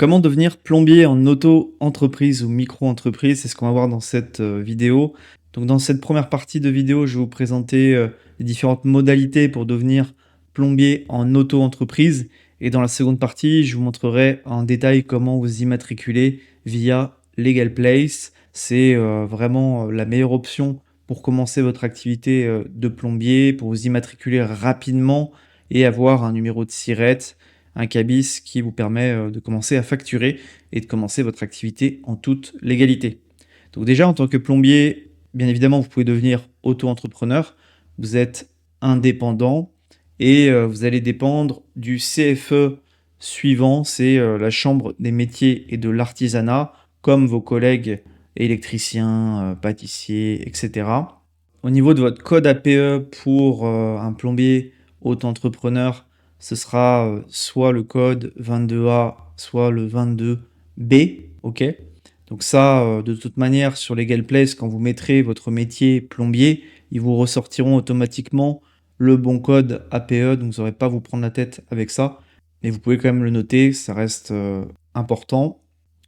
Comment devenir plombier en auto-entreprise ou micro-entreprise? C'est ce qu'on va voir dans cette vidéo. Donc dans cette première partie de vidéo, je vais vous présenter, les différentes modalités pour devenir plombier en auto-entreprise et dans la seconde partie, je vous montrerai en détail comment vous immatriculer via Legal Place. C'est, vraiment, la meilleure option pour commencer votre activité, de plombier, pour vous immatriculer rapidement et avoir un numéro de SIRET, un cabis qui vous permet, de commencer à facturer et de commencer votre activité en toute légalité. Donc déjà, en tant que plombier, bien évidemment, vous pouvez devenir auto-entrepreneur. Vous êtes indépendant et vous allez dépendre du CFE suivant, c'est, la chambre des métiers et de l'artisanat, comme vos collègues électriciens, pâtissiers et cetera. Au niveau de votre code APE pour, un plombier auto-entrepreneur, ce sera, soit le code 22A, soit le 22B, OK? Donc ça, de toute manière, sur Legal Place, quand vous mettrez votre métier plombier, ils vous ressortiront automatiquement le bon code APE, donc vous n'aurez pas à vous prendre la tête avec ça. Mais vous pouvez quand même le noter, ça reste, important.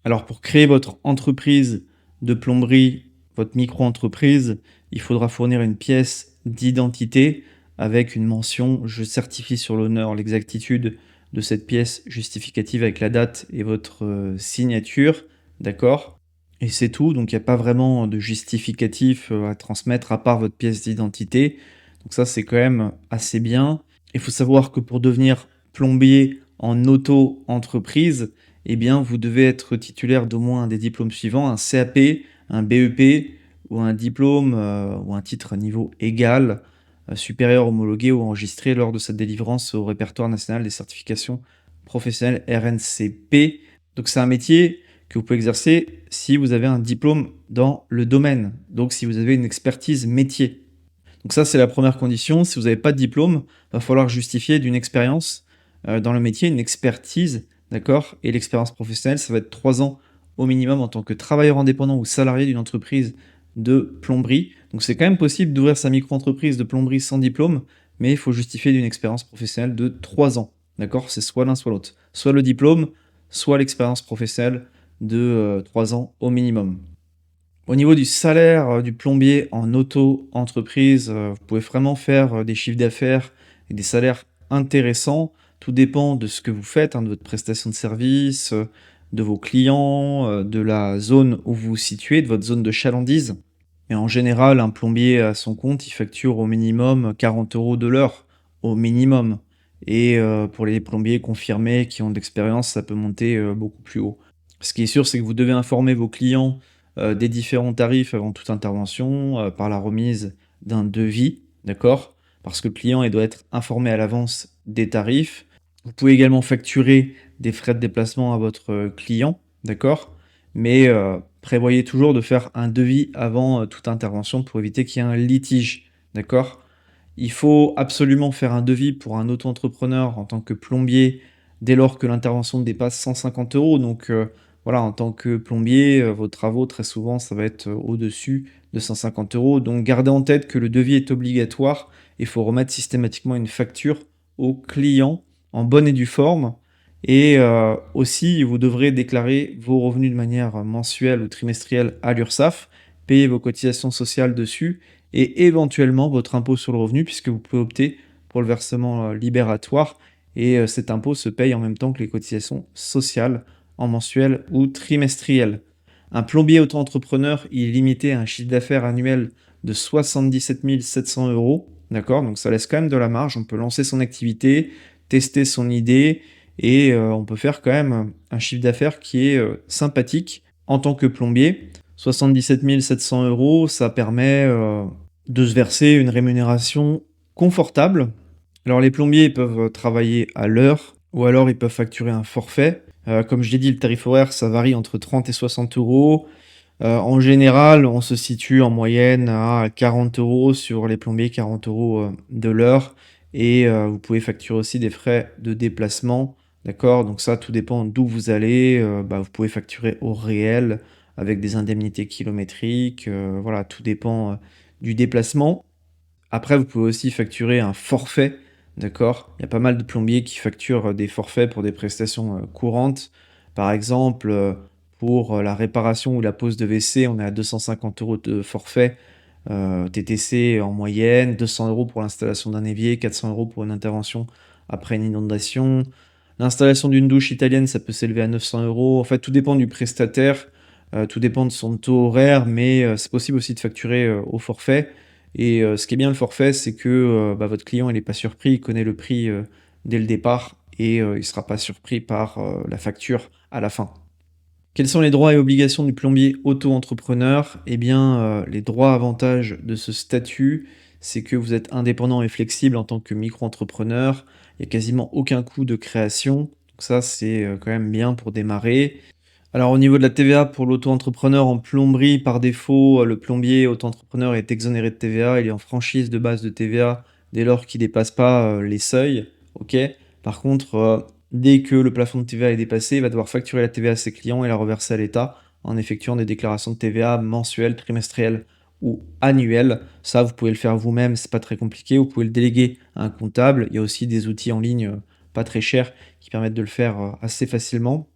Alors pour créer votre entreprise de plomberie, votre micro-entreprise, il faudra fournir une pièce d'identité avec une mention: «Je certifie sur l'honneur l'exactitude de cette pièce justificative» avec la date et votre, signature, d'accord? Et c'est tout, donc il y a pas vraiment de justificatif, à transmettre à part votre pièce d'identité. Donc ça, c'est quand même assez bien. Il faut savoir que pour devenir plombier en auto-entreprise, eh bien, vous devez être titulaire d'au moins un des diplômes suivants: un CAP, un BEP ou un diplôme, ou un titre à niveau égal, supérieur homologué ou enregistré lors de sa délivrance au répertoire national des certifications professionnelles RNCP. Donc c'est un métier que vous pouvez exercer si vous avez un diplôme dans le domaine, donc si vous avez une expertise métier. Donc ça, c'est la première condition. Si vous n'avez pas de diplôme, va falloir justifier d'une expérience, dans le métier, une expertise, d'accord? Et l'expérience professionnelle, ça va être 3 ans au minimum en tant que travailleur indépendant ou salarié d'une entreprise de plomberie. Donc c'est quand même possible d'ouvrir sa micro-entreprise de plomberie sans diplôme, mais il faut justifier d'une expérience professionnelle de 3 ans, d'accord? C'est soit l'un, soit l'autre. Soit le diplôme, soit l'expérience professionnelle de, 3 ans au minimum. Au niveau du salaire, du plombier en auto-entreprise, vous pouvez vraiment faire, des chiffres d'affaires et des salaires intéressants. Tout dépend de ce que vous faites, hein, de votre prestation de service, de vos clients, de la zone où vous vous situez, de votre zone de chalandise. Mais en général, un plombier à son compte, il facture au minimum 40 € de l'heure, au minimum. Et pour les plombiers confirmés qui ont de l'expérience, ça peut monter, beaucoup plus haut. Ce qui est sûr, c'est que vous devez informer vos clients, des différents tarifs avant toute intervention, par la remise d'un devis, d'accord? Parce que le client, il doit être informé à l'avance des tarifs. Vous pouvez également facturer des frais de déplacement à votre, client, d'accord? Mais, prévoyez toujours de faire un devis avant, toute intervention pour éviter qu'il y ait un litige, d'accord? Il faut absolument faire un devis pour un auto-entrepreneur en tant que plombier dès lors que l'intervention dépasse 150 €. Donc, voilà, en tant que plombier, vos travaux très souvent ça va être, au-dessus de 150 €. Donc gardez en tête que le devis est obligatoire. Il faut remettre systématiquement une facture au client en bonne et due forme et aussi vous devrez déclarer vos revenus de manière, mensuelle ou trimestrielle à l'URSSAF, payer vos cotisations sociales dessus et éventuellement votre impôt sur le revenu puisque vous pouvez opter pour le versement, libératoire et cet impôt se paye en même temps que les cotisations sociales en mensuel ou trimestriel. Un plombier auto-entrepreneur, il est limité à un chiffre d'affaires annuel de 77 700 €, d'accord? Donc ça laisse quand même de la marge, on peut lancer son activité, tester son idée et on peut faire quand même, un chiffre d'affaires qui est, sympathique en tant que plombier. 77 700 €, ça permet, de se verser une rémunération confortable. Alors les plombiers, ils peuvent, travailler à l'heure ou alors ils peuvent facturer un forfait. Comme je l'ai dit, le tarif horaire, ça varie entre 30 et 60 €. En général, on se situe en moyenne à 40 € sur les plombiers, 40 € de l'heure et vous pouvez facturer aussi des frais de déplacement, d'accord? Donc ça, tout dépend d'où vous allez, vous pouvez facturer au réel avec des indemnités kilométriques, voilà, tout dépend, du déplacement. Après, vous pouvez aussi facturer un forfait, d'accord? Il y a pas mal de plombiers qui facturent, des forfaits pour des prestations, courantes. Par exemple, pour la réparation ou la pose de WC, on est à 250 € de forfait TTC en moyenne, 200 € pour l'installation d'un évier, 400 € pour une intervention après une inondation. L'installation d'une douche italienne, ça peut s'élever à 900 €. En fait, tout dépend du prestataire, tout dépend de son taux horaire, mais c'est possible aussi de facturer au forfait. Et ce qui est bien le forfait, c'est que bah, votre client il n'est pas surpris, il connaît le prix dès le départ et il ne sera pas surpris par la facture à la fin. Quels sont les droits et obligations du plombier auto-entrepreneur? Eh bien, les droits avantages de ce statut, c'est que vous êtes indépendant et flexible en tant que micro-entrepreneur. Il y a quasiment aucun coût de création. Donc ça, c'est, quand même bien pour démarrer. Alors au niveau de la TVA pour l'auto-entrepreneur en plomberie, par défaut, le plombier auto-entrepreneur est exonéré de TVA. Il est en franchise de base de TVA dès lors qu'il dépasse pas, les seuils, OK? Par contre, dès que le plafond de TVA est dépassé, il va devoir facturer la TVA à ses clients et la reverser à l'État en effectuant des déclarations de TVA mensuelles, trimestrielles ou annuelles. Ça, vous pouvez le faire vous-même, c'est pas très compliqué. Vous pouvez le déléguer à un comptable. Il y a aussi des outils en ligne, pas très chers qui permettent de le faire, assez facilement.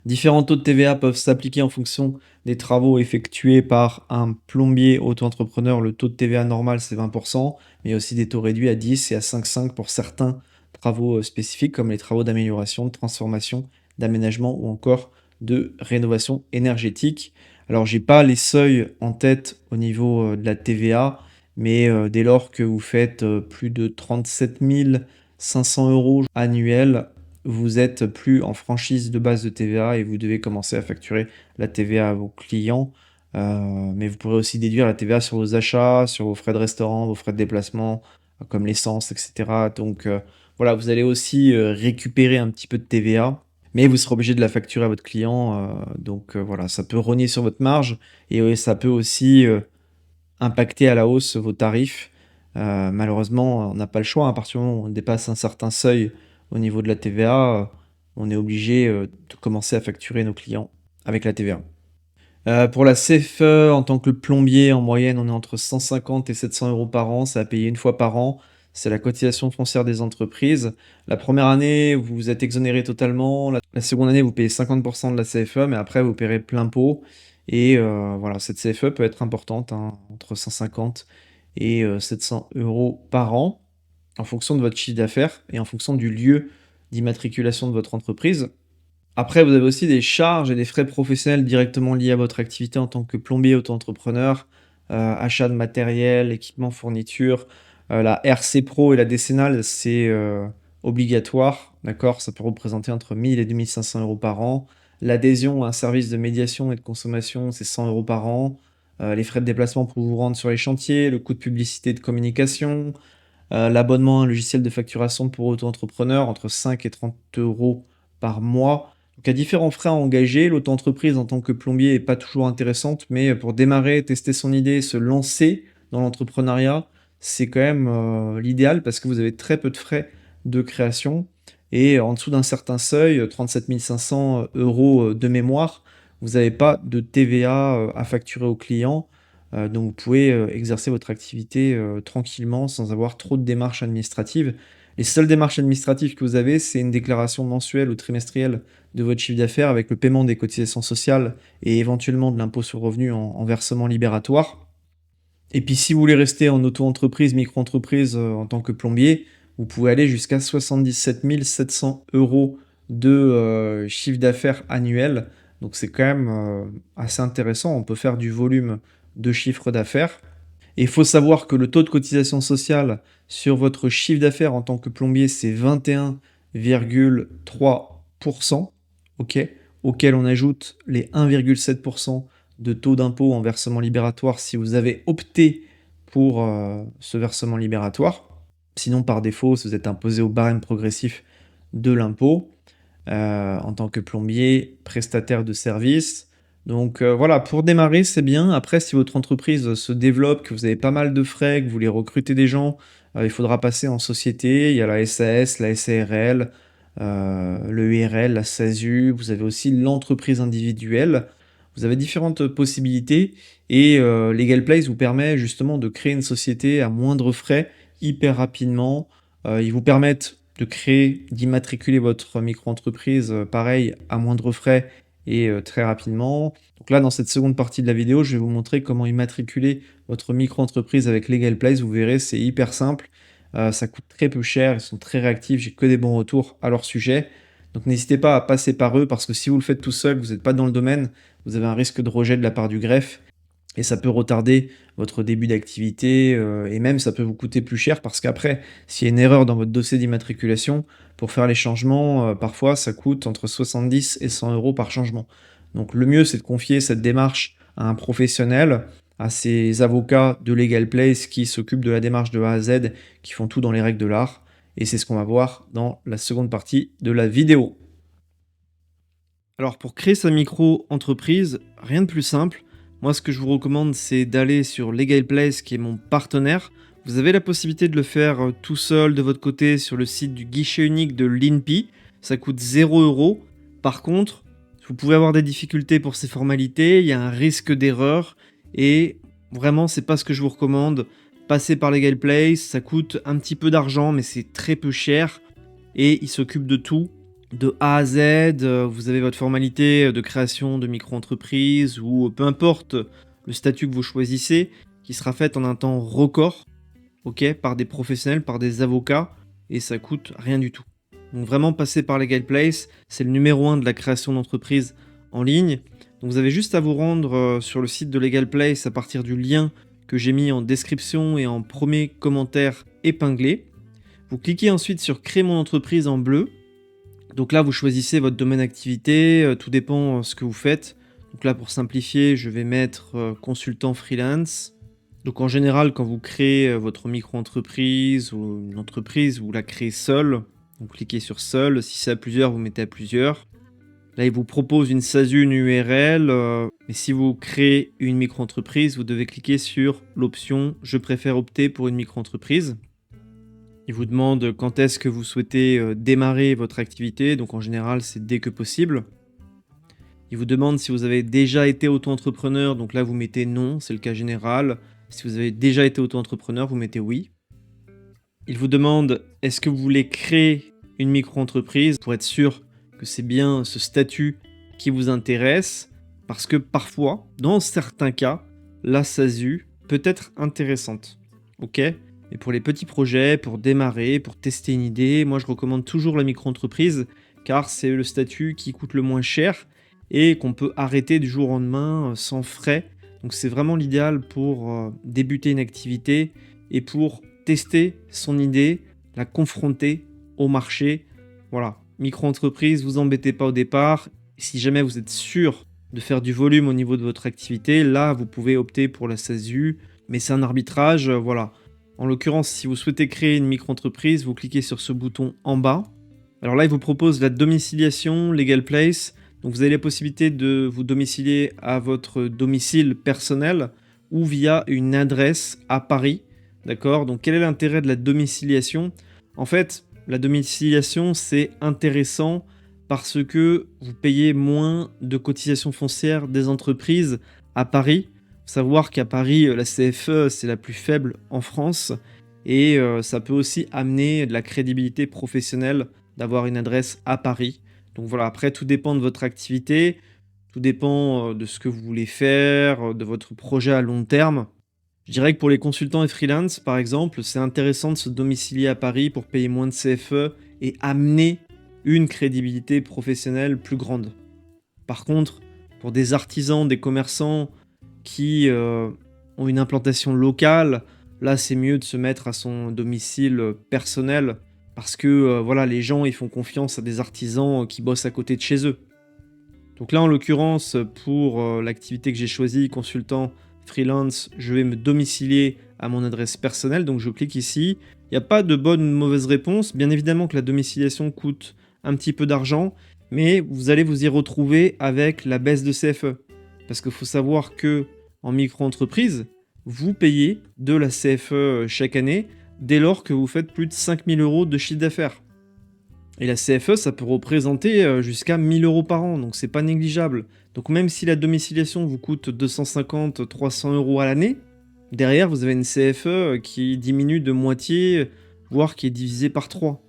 Différents taux de TVA peuvent s'appliquer en fonction des travaux effectués par un plombier auto-entrepreneur. Le taux de TVA normal, c'est 20%, mais il y a aussi des taux réduits à 10 et à 5,5 pour certains travaux spécifiques, comme les travaux d'amélioration, de transformation, d'aménagement ou encore de rénovation énergétique. Alors, j'ai pas les seuils en tête au niveau de la TVA, mais dès lors que vous faites plus de 37 500 € annuels, vous êtes plus en franchise de base de TVA et vous devez commencer à facturer la TVA à vos clients. Mais vous pourrez aussi déduire la TVA sur vos achats, sur vos frais de restaurant, vos frais de déplacement, comme l'essence, et cetera. Donc, voilà, vous allez aussi, récupérer un petit peu de TVA, mais vous serez obligé de la facturer à votre client, donc, voilà, ça peut rogner sur votre marge et ça peut aussi, impacter à la hausse vos tarifs. Malheureusement, on n'a pas le choix, hein. À partir du moment où on dépasse un certain seuil au niveau de la TVA, on est obligé, de commencer à facturer nos clients avec la TVA. Pour la CFE, en tant que plombier, en moyenne, on est entre 150 et 700 € par an. C'est à payer une fois par an. C'est la cotisation foncière des entreprises. La première année, vous êtes exonéré totalement. La seconde année, vous payez 50 de la CFE, mais après, vous paierez plein pot. Et voilà, cette CFE peut être importante, hein, entre 150 et 700 € par an, en fonction de votre chiffre d'affaires et en fonction du lieu d'immatriculation de votre entreprise. Après, vous avez aussi des charges et des frais professionnels directement liés à votre activité en tant que plombier auto-entrepreneur, achat de matériel, équipement, fourniture. La RC Pro et la décennale, c'est, obligatoire, d'accord? Ça peut représenter entre 1 000 et 2 500 € par an. L'adhésion à un service de médiation et de consommation, c'est 100 € par an. Les frais de déplacement pour vous rendre sur les chantiers, le coût de publicité et de communication, l'abonnement à un logiciel de facturation pour auto-entrepreneur, entre 5 et 30 € par mois. Donc il y a différents frais à engager. L'auto-entreprise en tant que plombier est pas toujours intéressante, mais pour démarrer, tester son idée, se lancer dans l'entrepreneuriat, c'est quand même, l'idéal parce que vous avez très peu de frais de création et en dessous d'un certain seuil, 37 500 € de mémoire, vous n'avez pas de TVA, à facturer aux clients. Donc vous pouvez, exercer votre activité, tranquillement sans avoir trop de démarches administratives. Les seules démarches administratives que vous avez, c'est une déclaration mensuelle ou trimestrielle de votre chiffre d'affaires avec le paiement des cotisations sociales et éventuellement de l'impôt sur le revenu en versement libératoire. Et puis si vous voulez rester en auto-entreprise, micro-entreprise, en tant que plombier, vous pouvez aller jusqu'à 77 700 € de, chiffre d'affaires annuel. Donc c'est quand même, assez intéressant. On peut faire du volume de chiffre d'affaires. Et il faut savoir que le taux de cotisation sociale sur votre chiffre d'affaires en tant que plombier, c'est 21,3%, OK? Auquel on ajoute les 1,7% de taux d'impôt en versement libératoire si vous avez opté pour, ce versement libératoire. Sinon, par défaut, si vous êtes imposé au barème progressif de l'impôt, en tant que plombier, prestataire de services. Donc, voilà, pour démarrer, c'est bien. Après, si votre entreprise se développe, que vous avez pas mal de frais, que vous voulez recruter des gens, il faudra passer en société. Il y a la SAS, la SARL, le URL, la SASU. Vous avez aussi l'entreprise individuelle. Vous avez différentes possibilités et LegalPlace vous permet justement de créer une société à moindre frais, hyper rapidement. Ils vous permettent de créer, d'immatriculer votre micro-entreprise, pareil, à moindre frais et très rapidement. Donc là, dans cette seconde partie de la vidéo, je vais vous montrer comment immatriculer votre micro-entreprise avec Legal Place. Vous verrez, c'est hyper simple, ça coûte très peu cher, ils sont très réactifs, j'ai que des bons retours à leur sujet. Donc n'hésitez pas à passer par eux parce que si vous le faites tout seul, vous n'êtes pas dans le domaine, vous avez un risque de rejet de la part du greffe et ça peut retarder votre début d'activité, et même ça peut vous coûter plus cher parce qu'après, s'il y a une erreur dans votre dossier d'immatriculation, pour faire les changements, parfois ça coûte entre 70 et 100 € par changement. Donc le mieux, c'est de confier cette démarche à un professionnel, à ces avocats de Legal Place qui s'occupent de la démarche de A à Z, qui font tout dans les règles de l'art et c'est ce qu'on va voir dans la seconde partie de la vidéo. Alors pour créer sa micro-entreprise, rien de plus simple. Moi, ce que je vous recommande, c'est d'aller sur Legal Place, qui est mon partenaire. Vous avez la possibilité de le faire tout seul de votre côté sur le site du guichet unique de l'INPI. Ça coûte 0 €. Par contre, vous pouvez avoir des difficultés pour ces formalités, il y a un risque d'erreur et vraiment, c'est pas ce que je vous recommande. Passer par Legal Place, ça coûte un petit peu d'argent, mais c'est très peu cher et il s'occupe de tout. De A à Z, vous avez votre formalité de création de micro-entreprise ou peu importe le statut que vous choisissez, qui sera faite en un temps record, ok, par des professionnels, par des avocats, et ça coûte rien du tout. Donc vraiment passer par Legal Place, c'est le numéro 1 de la création d'entreprise en ligne. Donc vous avez juste à vous rendre sur le site de Legal Place à partir du lien que j'ai mis en description et en premier commentaire épinglé. Vous cliquez ensuite sur Créer mon entreprise en bleu. Donc là, vous choisissez votre domaine d'activité, tout dépend ce que vous faites. Donc là, pour simplifier, je vais mettre consultant freelance. Donc en général, quand vous créez votre micro-entreprise ou une entreprise, vous la créez seul. Vous cliquez sur seul. Si c'est à plusieurs, vous mettez à plusieurs. Là, il vous propose une SASU, une URL. Mais si vous créez une micro-entreprise, vous devez cliquer sur l'option « Je préfère opter pour une micro-entreprise ». Il vous demande quand est-ce que vous souhaitez démarrer votre activité, donc en général c'est dès que possible. Il vous demande si vous avez déjà été auto-entrepreneur, donc là vous mettez non, c'est le cas général. Si vous avez déjà été auto-entrepreneur, vous mettez oui. Il vous demande est-ce que vous voulez créer une micro-entreprise pour être sûr que c'est bien ce statut qui vous intéresse, parce que parfois, dans certains cas, la SASU peut être intéressante. Ok ? Et pour les petits projets, pour démarrer, pour tester une idée, moi je recommande toujours la micro-entreprise car c'est le statut qui coûte le moins cher et qu'on peut arrêter du jour au lendemain sans frais. Donc c'est vraiment l'idéal pour débuter une activité et pour tester son idée, la confronter au marché. Voilà, micro-entreprise, vous embêtez pas au départ. Si jamais vous êtes sûr de faire du volume au niveau de votre activité, là vous pouvez opter pour la SASU, mais c'est un arbitrage, voilà. En l'occurrence, si vous souhaitez créer une micro-entreprise, vous cliquez sur ce bouton en bas. Alors là, il vous propose la domiciliation Legal Place. Donc vous avez la possibilité de vous domicilier à votre domicile personnel ou via une adresse à Paris. D'accord ? Donc quel est l'intérêt de la domiciliation ? En fait, la domiciliation, c'est intéressant parce que vous payez moins de cotisations foncières des entreprises à Paris. Savoir qu'à Paris, la CFE, c'est la plus faible en France et ça peut aussi amener de la crédibilité professionnelle d'avoir une adresse à Paris. Donc voilà, après, tout dépend de votre activité, tout dépend de ce que vous voulez faire, de votre projet à long terme. Je dirais que pour les consultants et freelance, par exemple, c'est intéressant de se domicilier à Paris pour payer moins de CFE et amener une crédibilité professionnelle plus grande. Par contre, pour des artisans, des commerçants qui ont une implantation locale, là c'est mieux de se mettre à son domicile personnel parce que voilà, les gens ils font confiance à des artisans qui bossent à côté de chez eux. Donc là en l'occurrence pour l'activité que j'ai choisie, consultant freelance, je vais me domicilier à mon adresse personnelle, donc je clique ici. Il n'y a pas de bonne ou de mauvaise réponse, bien évidemment que la domiciliation coûte un petit peu d'argent, mais vous allez vous y retrouver avec la baisse de CFE. Parce qu'il faut savoir que en micro-entreprise, vous payez de la CFE chaque année dès lors que vous faites plus de 5 000 € de chiffre d'affaires. Et la CFE, ça peut représenter jusqu'à 1 000 € par an, donc c'est pas négligeable. Donc même si la domiciliation vous coûte 250, 300 € à l'année, derrière vous avez une CFE qui diminue de moitié, voire qui est divisée par 3.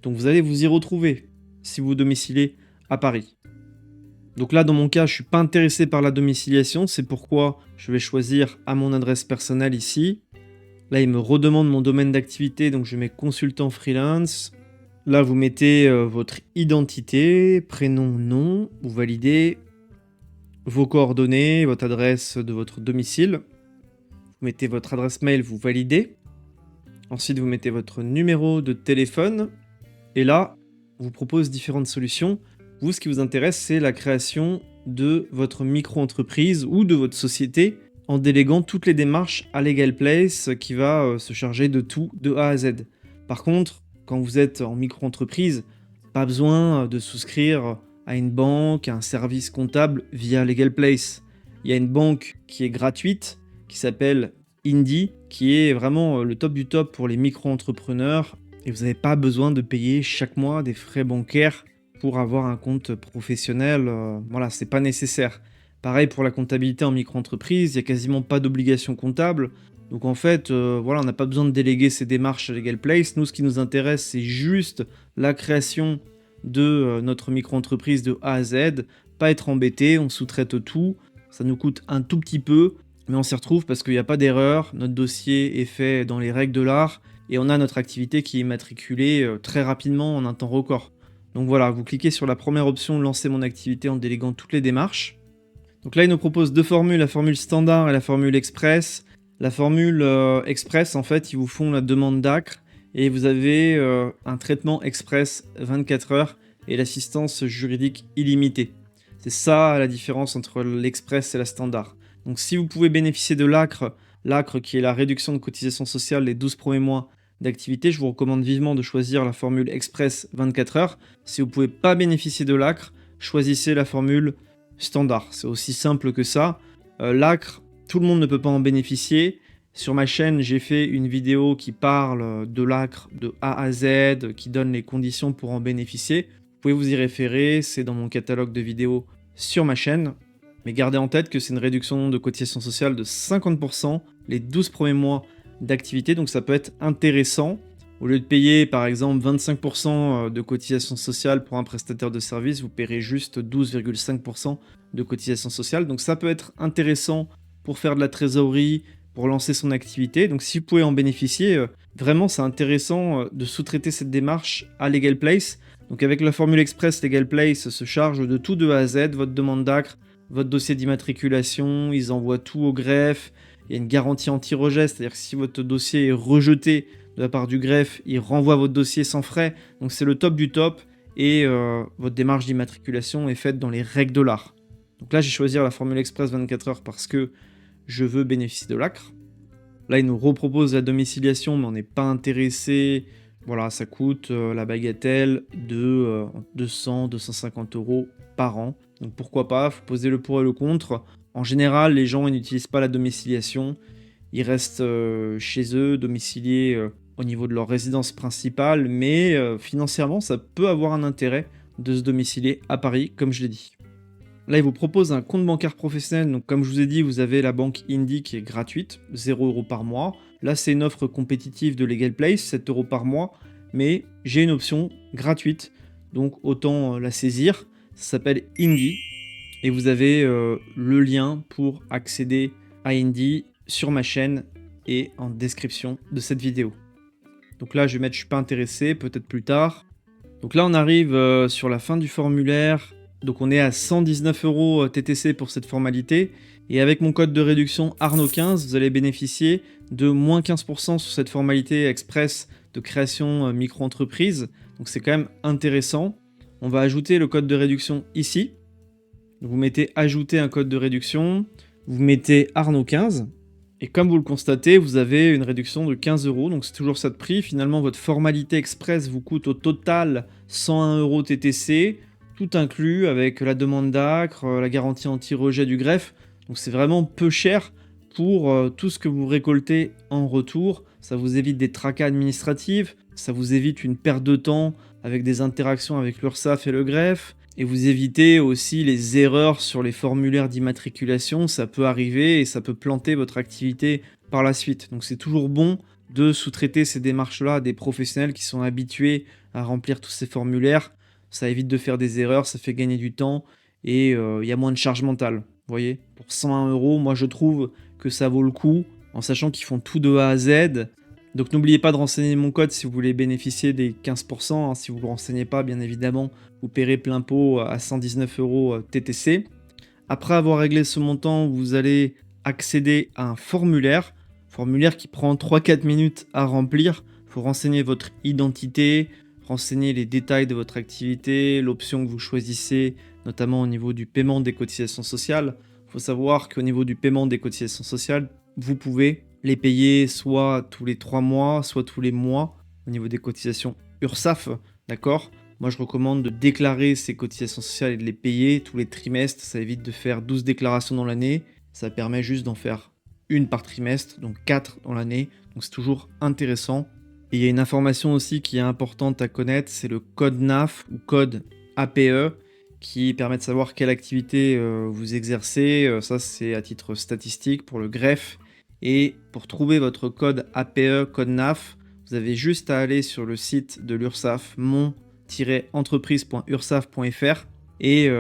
Donc vous allez vous y retrouver si vous domiciliez à Paris. Donc là, dans mon cas, je suis pas intéressé par la domiciliation, c'est pourquoi je vais choisir à mon adresse personnelle ici. Là, il me redemande mon domaine d'activité, donc je mets consultant freelance. Là, vous mettez votre identité, prénom, nom, vous validez vos coordonnées, votre adresse de votre domicile. Vous mettez votre adresse mail, vous validez. Ensuite, vous mettez votre numéro de téléphone. Et là, on vous propose différentes solutions. Vous, ce qui vous intéresse, c'est la création de votre micro-entreprise ou de votre société en déléguant toutes les démarches à Legal Place qui va se charger de tout de A à Z. Par contre, quand vous êtes en micro-entreprise, pas besoin de souscrire à une banque, à un service comptable via Legal Place. Il y a une banque qui est gratuite, qui s'appelle Indie, qui est vraiment le top du top pour les micro-entrepreneurs. Et vous n'avez pas besoin de payer chaque mois des frais bancaires pour avoir un compte professionnel. Voilà, c'est pas nécessaire. Pareil pour la comptabilité en micro-entreprise, il n'y a quasiment pas d'obligation comptable. Donc en fait, voilà, on n'a pas besoin de déléguer ces démarches à Legal Place. Nous, ce qui nous intéresse, c'est juste la création de notre micro-entreprise de A à Z. Pas être embêté, on sous-traite tout. Ça nous coûte un tout petit peu, mais on s'y retrouve parce qu'il n'y a pas d'erreur. Notre dossier est fait dans les règles de l'art et on a notre activité qui est immatriculée très rapidement en un temps record. Donc voilà, vous cliquez sur la première option, lancer mon activité en déléguant toutes les démarches. Donc là, il nous propose deux formules, la formule standard et la formule express. La formule express, en fait, ils vous font la demande d'ACRE et vous avez un traitement express 24 heures et l'assistance juridique illimitée. C'est ça la différence entre l'express et la standard. Donc si vous pouvez bénéficier de l'ACRE qui est la réduction de cotisation sociale les 12 premiers mois d'activité, je vous recommande vivement de choisir la formule express 24 heures. Si vous ne pouvez pas bénéficier de l'ACRE, choisissez la formule standard. C'est aussi simple que ça. L'ACRE, tout le monde ne peut pas en bénéficier. Sur ma chaîne, j'ai fait une vidéo qui parle de l'ACRE de A à Z, qui donne les conditions pour en bénéficier. Vous pouvez vous y référer, c'est dans mon catalogue de vidéos sur ma chaîne. Mais gardez en tête que c'est une réduction de cotisation sociale de 50% les 12 premiers mois d'activité, donc ça peut être intéressant. Au lieu de payer par exemple 25% de cotisation sociale pour un prestataire de service, vous paierez juste 12,5% de cotisation sociale. Donc ça peut être intéressant pour faire de la trésorerie, pour lancer son activité. Donc si vous pouvez en bénéficier, vraiment c'est intéressant de sous-traiter cette démarche à Legal Place. Donc avec la formule express, Legal Place se charge de tout de A à Z, votre demande d'ACRE, votre dossier d'immatriculation, ils envoient tout au greffe. Il y a une garantie anti-rejet, c'est-à-dire que si votre dossier est rejeté de la part du greffe, il renvoie votre dossier sans frais. Donc c'est le top du top et votre démarche d'immatriculation est faite dans les règles de l'art. Donc là, j'ai choisi la formule express 24 heures parce que je veux bénéficier de l'ACRE. Là, il nous repropose la domiciliation, mais on n'est pas intéressé. Voilà, ça coûte la bagatelle de 200-250 € par an. Donc pourquoi pas, faut poser le pour et le contre. En général, les gens ils n'utilisent pas la domiciliation. Ils restent chez eux, domiciliés au niveau de leur résidence principale, mais financièrement, ça peut avoir un intérêt de se domicilier à Paris, comme je l'ai dit. Là, il vous propose un compte bancaire professionnel. Donc, comme je vous ai dit, vous avez la banque Indie qui est gratuite, 0 € par mois. Là, c'est une offre compétitive de Legal Place, 7 € par mois. Mais j'ai une option gratuite, donc autant la saisir. Ça s'appelle Indie. Et vous avez le lien pour accéder à Indie sur ma chaîne et en description de cette vidéo. Donc là, je vais mettre je suis pas intéressé, peut-être plus tard. Donc là, on arrive sur la fin du formulaire. Donc on est à 119 € TTC pour cette formalité. Et avec mon code de réduction Arnaud15, vous allez bénéficier de moins 15% sur cette formalité express de création micro-entreprise. Donc c'est quand même intéressant. On va ajouter le code de réduction ici. Donc vous mettez ajouter un code de réduction. Vous mettez Arnaud15. Et comme vous le constatez, vous avez une réduction de 15 €. Donc c'est toujours ça de prix. Finalement, votre formalité express vous coûte au total 101 € TTC. Tout inclus avec la demande d'ACRE, la garantie anti-rejet du greffe. Donc c'est vraiment peu cher pour tout ce que vous récoltez en retour. Ça vous évite des tracas administratifs, ça vous évite une perte de temps avec des interactions avec l'URSSAF et le greffe. Et vous évitez aussi les erreurs sur les formulaires d'immatriculation. Ça peut arriver et ça peut planter votre activité par la suite. Donc c'est toujours bon de sous-traiter ces démarches-là à des professionnels qui sont habitués à remplir tous ces formulaires. Ça évite de faire des erreurs, ça fait gagner du temps et il y a moins de charge mentale. Vous voyez? Pour 101 €, moi je trouve que ça vaut le coup, en sachant qu'ils font tout de A à Z. Donc n'oubliez pas de renseigner mon code si vous voulez bénéficier des 15 %, hein. Si vous ne le renseignez pas, bien évidemment, vous paierez plein pot à 119 € TTC. Après avoir réglé ce montant, vous allez accéder à un formulaire qui prend 3-4 minutes à remplir. Il faut renseigner votre identité, renseigner les détails de votre activité, l'option que vous choisissez, notamment au niveau du paiement des cotisations sociales. Il faut savoir qu'au niveau du paiement des cotisations sociales, vous pouvez les payer soit tous les 3 mois, soit tous les mois au niveau des cotisations URSSAF, d'accord? Moi, je recommande de déclarer ces cotisations sociales et de les payer tous les trimestres. Ça évite de faire 12 déclarations dans l'année. Ça permet juste d'en faire une par trimestre, donc 4 dans l'année. Donc c'est toujours intéressant. Et il y a une information aussi qui est importante à connaître, c'est le code NAF ou code APE qui permet de savoir quelle activité vous exercez. Ça, c'est à titre statistique pour le greffe. Et pour trouver votre code APE, code NAF, vous avez juste à aller sur le site de l'URSSAF, mon-entreprise.ursaf.fr et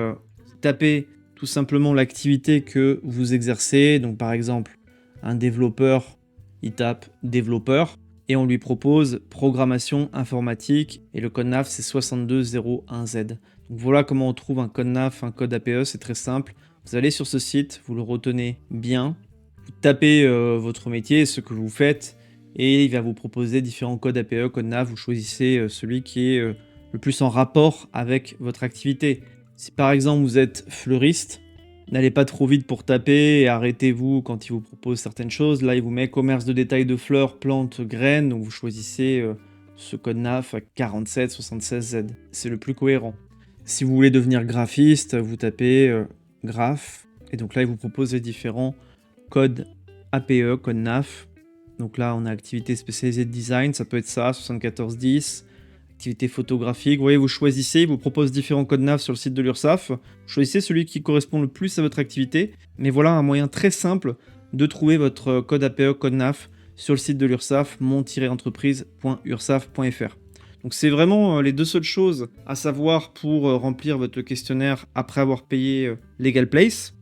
taper tout simplement l'activité que vous exercez. Donc par exemple, un développeur, il tape développeur et on lui propose programmation informatique et le code NAF c'est 6201Z. Donc voilà comment on trouve un code NAF, un code APE, c'est très simple. Vous allez sur ce site, vous le retenez bien, vous tapez votre métier, ce que vous faites et il va vous proposer différents codes APE, code NAF, vous choisissez celui qui est le plus en rapport avec votre activité. Si par exemple vous êtes fleuriste, n'allez pas trop vite pour taper et arrêtez-vous quand il vous propose certaines choses. Là, il vous met commerce de détail de fleurs, plantes, graines, donc vous choisissez ce code NAF à 4776Z. C'est le plus cohérent. Si vous voulez devenir graphiste, vous tapez graph, et donc là, il vous propose les différents codes APE, code NAF. Donc là, on a activité spécialisée de design, ça peut être ça, 7410. Activité photographique, vous voyez, vous choisissez, il vous propose différents codes NAF sur le site de l'URSSAF. Vous choisissez celui qui correspond le plus à votre activité. Mais voilà un moyen très simple de trouver votre code APE, code NAF sur le site de l'URSSAF, mon-entreprise.ursaf.fr. Donc c'est vraiment les deux seules choses à savoir pour remplir votre questionnaire après avoir payé Legal Place.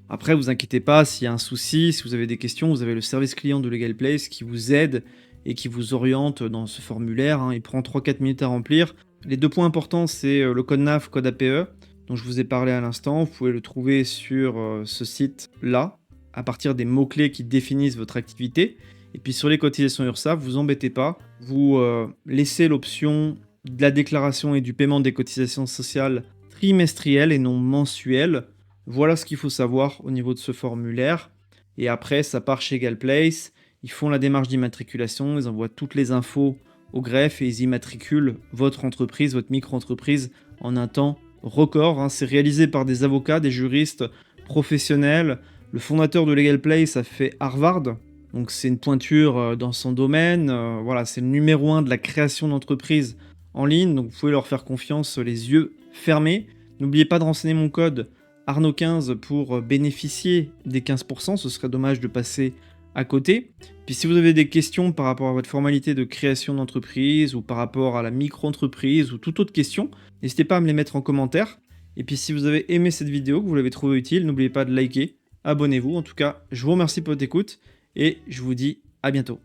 Après, vous inquiétez pas, s'il y a un souci, si vous avez des questions, vous avez le service client de Legal Place qui vous aide et qui vous oriente dans ce formulaire. Il prend 3-4 minutes à remplir. Les deux points importants, c'est le code NAF, code APE, dont je vous ai parlé à l'instant. Vous pouvez le trouver sur ce site-là, à partir des mots-clés qui définissent votre activité. Et puis sur les cotisations URSSAF, vous embêtez pas. Vous laissez l'option de la déclaration et du paiement des cotisations sociales trimestrielles et non mensuelles. Voilà ce qu'il faut savoir au niveau de ce formulaire. Et après, ça part chez Legal Place. Ils font la démarche d'immatriculation, ils envoient toutes les infos au greffe et ils immatriculent votre entreprise, votre micro-entreprise en un temps record. C'est réalisé par des avocats, des juristes professionnels. Le fondateur de Legal Place a fait Harvard, donc c'est une pointure dans son domaine. Voilà, c'est le numéro 1 de la création d'entreprises en ligne, donc vous pouvez leur faire confiance les yeux fermés. N'oubliez pas de renseigner mon code Arnaud15 pour bénéficier des 15 %, ce serait dommage de passer à côté. Puis si vous avez des questions par rapport à votre formalité de création d'entreprise ou par rapport à la micro-entreprise ou toute autre question, n'hésitez pas à me les mettre en commentaire. Et puis si vous avez aimé cette vidéo, que vous l'avez trouvée utile, n'oubliez pas de liker, abonnez-vous. En tout cas, je vous remercie pour votre écoute et je vous dis à bientôt.